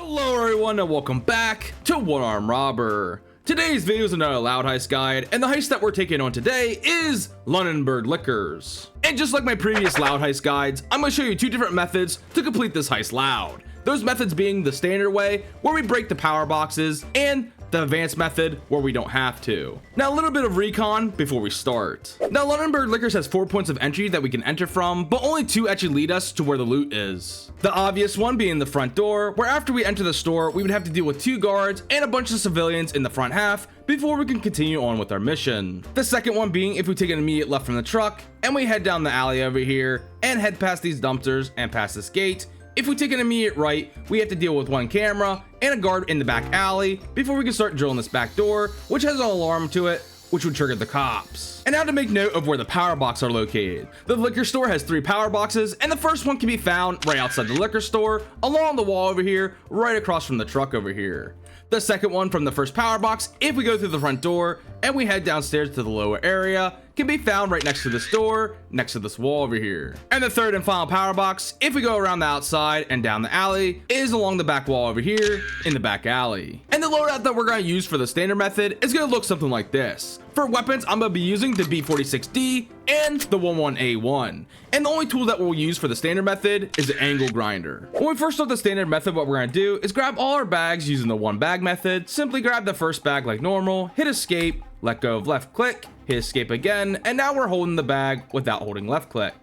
Hello everyone and welcome back to One Arm Robber. Today's video is another loud heist guide, and the heist that we're taking on today is Lundenburg Liquors. And just like my previous loud heist guides, I'm going to show you two different methods to complete this heist loud. Those methods being the standard way, where we break the power boxes, and the advanced method where we don't have to. Now a little bit of recon before we start. Now Lundenburg Liquors has 4 points of entry that we can enter from, but only 2 actually lead us to where the loot is. The obvious one being the front door, where after we enter the store we would have to deal with 2 guards and a bunch of civilians in the front half before we can continue on with our mission. The second one being if we take an immediate left from the truck and we head down the alley over here and head past these dumpsters and past this gate. If we take an immediate right, we have to deal with 1 camera and a guard in the back alley before we can start drilling this back door, which has an alarm to it, which would trigger the cops. And now to make note of where the power boxes are located. The liquor store has 3 power boxes, and the first one can be found right outside the liquor store, along the wall over here, right across from the truck over here. The second one from the first power box, if we go through the front door and we head downstairs to the lower area, can be found right next to this door, next to this wall over here. And the third and final power box, if we go around the outside and down the alley, is along the back wall over here in the back alley. And the loadout that we're going to use for the standard method is going to look something like this. For weapons, I'm going to be using the B46D and the 11A1. And the only tool that we'll use for the standard method is the angle grinder. When we first start the standard method, what we're going to do is grab all our bags using the 1 bag method. Simply grab the first bag like normal, hit escape, let go of left click, hit escape again, and now we're holding the bag without holding left click.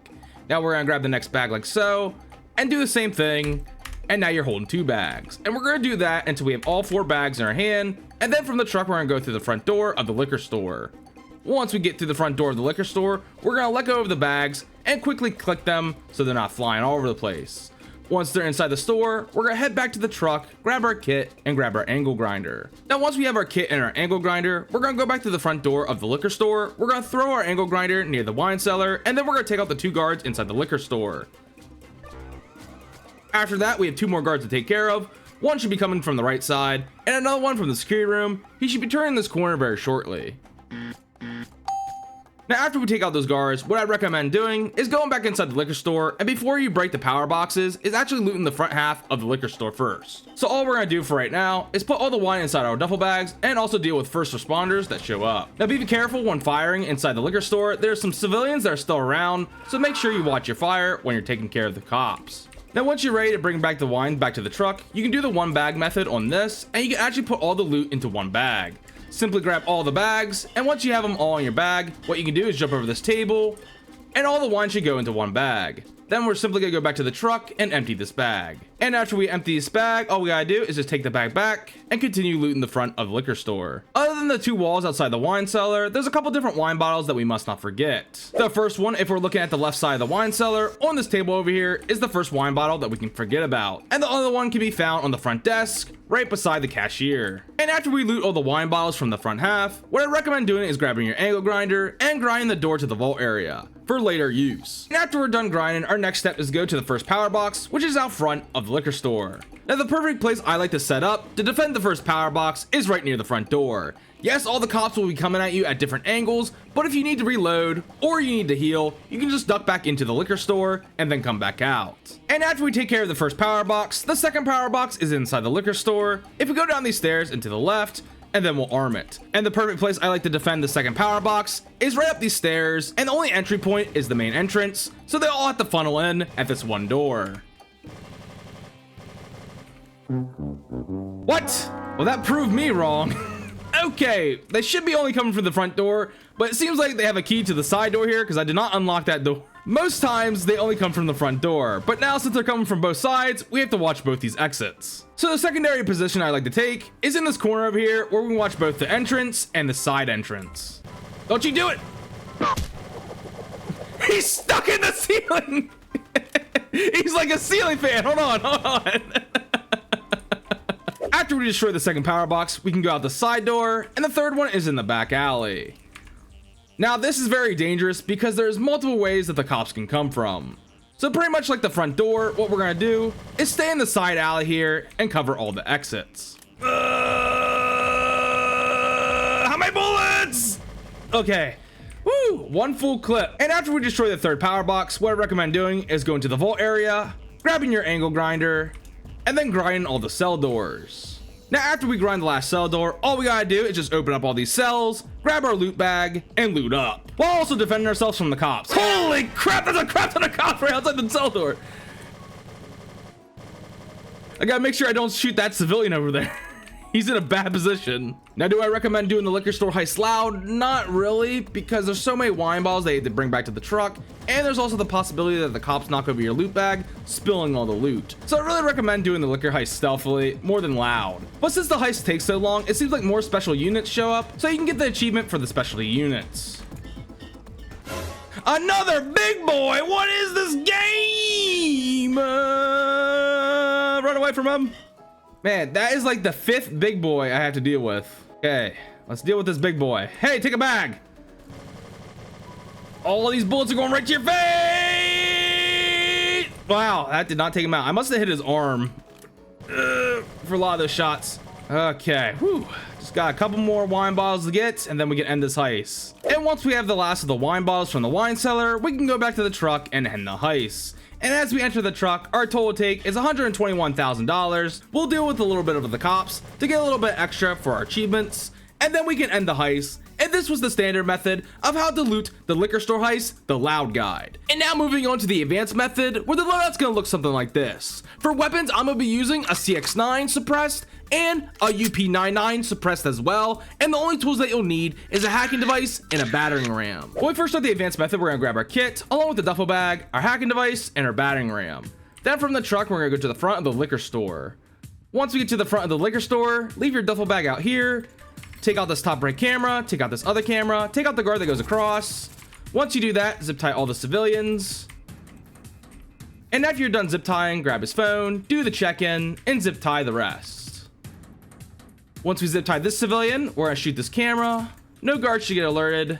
Now we're going to grab the next bag like so, and do the same thing, and now you're holding 2 bags. And we're going to do that until we have all 4 bags in our hand, and then from the truck we're going to go through the front door of the liquor store. Once we get through the front door of the liquor store, we're going to let go of the bags and quickly click them so they're not flying all over the place. Once they're inside the store, we're going to head back to the truck, grab our kit, and grab our angle grinder. Now once we have our kit and our angle grinder, we're going to go back to the front door of the liquor store. We're going to throw our angle grinder near the wine cellar, and then we're going to take out the 2 guards inside the liquor store. After that, we have 2 more guards to take care of. One should be coming from the right side, and another one from the security room. He should be turning this corner very shortly. Now after we take out those guards, what I recommend doing is going back inside the liquor store, and before you break the power boxes, is actually looting the front half of the liquor store first. So all we're going to do for right now is put all the wine inside our duffel bags and also deal with first responders that show up. Now be careful when firing inside the liquor store. There's some civilians that are still around, so make sure you watch your fire when you're taking care of the cops. Now once you're ready to bring back the wine back to the truck, you can do the 1 bag method on this, and you can actually put all the loot into 1 bag. Simply grab all the bags, and once you have them all in your bag, what you can do is jump over this table, and all the wine should go into 1 bag. Then we're simply gonna go back to the truck and empty this bag. And after we empty this bag, all we gotta do is just take the bag back and continue looting the front of the liquor store. Other than the 2 walls outside the wine cellar, there's a couple different wine bottles that we must not forget. The first one, if we're looking at the left side of the wine cellar, on this table over here, is the first wine bottle that we can forget about. And the other one can be found on the front desk, right beside the cashier. And after we loot all the wine bottles from the front half, what I recommend doing is grabbing your angle grinder and grinding the door to the vault area for later use. And after we're done grinding, our next step is to go to the first power box, which is out front of the liquor store. Now the perfect place I like to set up to defend the first power box is right near the front door. Yes, all the cops will be coming at you at different angles, but if you need to reload or you need to heal, you can just duck back into the liquor store and then come back out. And after we take care of the first power box, the second power box is inside the liquor store. If we go down these stairs and to the left, and then we'll arm it. And the perfect place I like to defend the second power box is right up these stairs, and the only entry point is the main entrance, so they all have to funnel in at this 1 door. What? Well, that proved me wrong. Okay, they should be only coming from the front door, but it seems like they have a key to the side door here because I did not unlock that door. Most times they only come from the front door, but now since they're coming from both sides, we have to watch both these exits. So the secondary position I like to take is in this corner over here where we can watch both the entrance and the side entrance. Don't you do it! He's stuck in the ceiling! He's like a ceiling fan, hold on. After we destroy the second power box, we can go out the side door, and the third one is in the back alley. Now this is very dangerous because there's multiple ways that the cops can come from. So pretty much like the front door, what we're gonna do is stay in the side alley here and cover all the exits. How many bullets? Okay. Woo, 1 full clip. And after we destroy the third power box, what I recommend doing is going to the vault area, grabbing your angle grinder, and then grind all the cell doors. Now after we grind the last cell door, all we gotta do is just open up all these cells, grab our loot bag, and loot up, while also defending ourselves from the cops. Holy crap, there's a crap ton of cops right outside the cell door. I gotta make sure I don't shoot that civilian over there. He's in a bad position. Now, do I recommend doing the liquor store heist loud? Not really, because there's so many wine bottles they had to bring back to the truck, and there's also the possibility that the cops knock over your loot bag, spilling all the loot. So I really recommend doing the liquor heist stealthily, more than loud. But since the heist takes so long, it seems like more special units show up, so you can get the achievement for the specialty units. Another big boy! What is this game? Run away from him. Man, that is like the 5th big boy I have to deal with. Okay, let's deal with this big boy. Hey, take a bag. All of these bullets are going right to your face. Wow, that did not take him out. I must have hit his arm for a lot of those shots. Okay, whew. Just got a couple more wine bottles to get, and then we can end this heist. And once we have the last of the wine bottles from the wine cellar, we can go back to the truck and end the heist. And as we enter the truck, our total take is $121,000. We'll deal with a little bit of the cops to get a little bit extra for our achievements, and then we can end the heist. And this was the standard method of how to loot the liquor store heist, the loud guide. And now moving on to the advanced method, where the loadout's gonna look something like this. For weapons, I'm gonna be using a CX-9 suppressed and a UP-99 suppressed as well, and the only tools that you'll need is a hacking device and a battering ram. When we first start the advanced method, we're gonna grab our kit along with the duffel bag, our hacking device, and our battering ram. Then from the truck, we're gonna go to the front of the liquor store. Once we get to the front of the liquor store, leave your duffel bag out here, take out this top right camera, take out this other camera, take out the guard that goes across. Once you do that, zip tie all the civilians. And after you're done zip tying, grab his phone, do the check-in, and zip tie the rest. Once we zip tie this civilian, we're gonna shoot this camera. No guard should get alerted.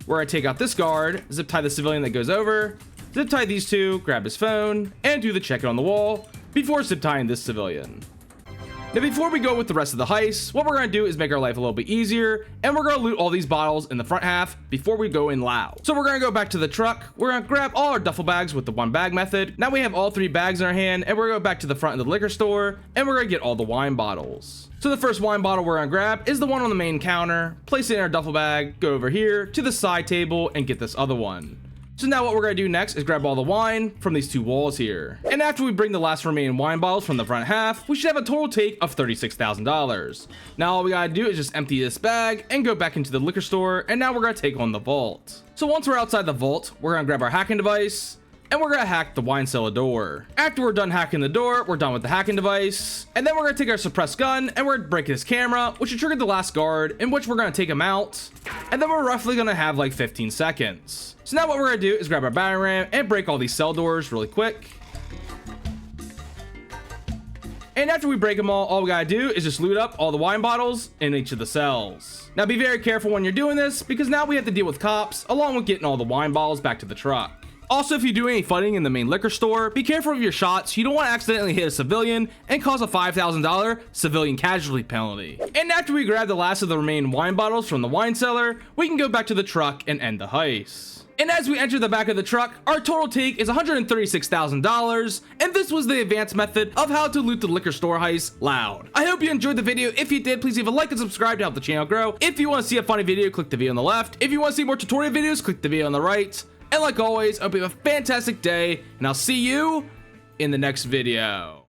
We're gonna take out this guard, zip tie the civilian that goes over, zip tie these two, grab his phone, and do the check-in on the wall before zip tying this civilian. Now before we go with the rest of the heist, what we're gonna do is make our life a little bit easier, and we're gonna loot all these bottles in the front half before we go in loud. So we're gonna go back to the truck, we're gonna grab all our duffel bags with the one bag method. Now we have all 3 bags in our hand, and we're gonna go back to the front of the liquor store, and we're gonna get all the wine bottles. So the first wine bottle we're gonna grab is the one on the main counter, place it in our duffel bag, go over here to the side table, and get this other one. So now what we're gonna do next is grab all the wine from these 2 walls here. And after we bring the last remaining wine bottles from the front half, we should have a total take of $36,000. Now all we gotta do is just empty this bag and go back into the liquor store, and now we're gonna take on the vault. So once we're outside the vault, we're gonna grab our hacking device, and we're gonna hack the wine cellar door. After we're done hacking the door, we're done with the hacking device, and then we're gonna take our suppressed gun, and we're gonna break this camera, which will trigger the last guard, in which we're gonna take him out, and then we're roughly gonna have like 15 seconds. So now what we're gonna do is grab our battering ram and break all these cell doors really quick. And after we break them all we gotta do is just loot up all the wine bottles in each of the cells. Now be very careful when you're doing this, because now we have to deal with cops, along with getting all the wine bottles back to the truck. Also, if you do any fighting in the main liquor store, be careful of your shots. You don't want to accidentally hit a civilian and cause a $5,000 civilian casualty penalty. And after we grab the last of the remaining wine bottles from the wine cellar, we can go back to the truck and end the heist. And as we enter the back of the truck, our total take is $136,000, and this was the advanced method of how to loot the liquor store heist loud. I hope you enjoyed the video. If you did, please leave a like and subscribe to help the channel grow. If you want to see a funny video, click the video on the left. If you want to see more tutorial videos, click the video on the right. And like always, I hope you have a fantastic day, and I'll see you in the next video.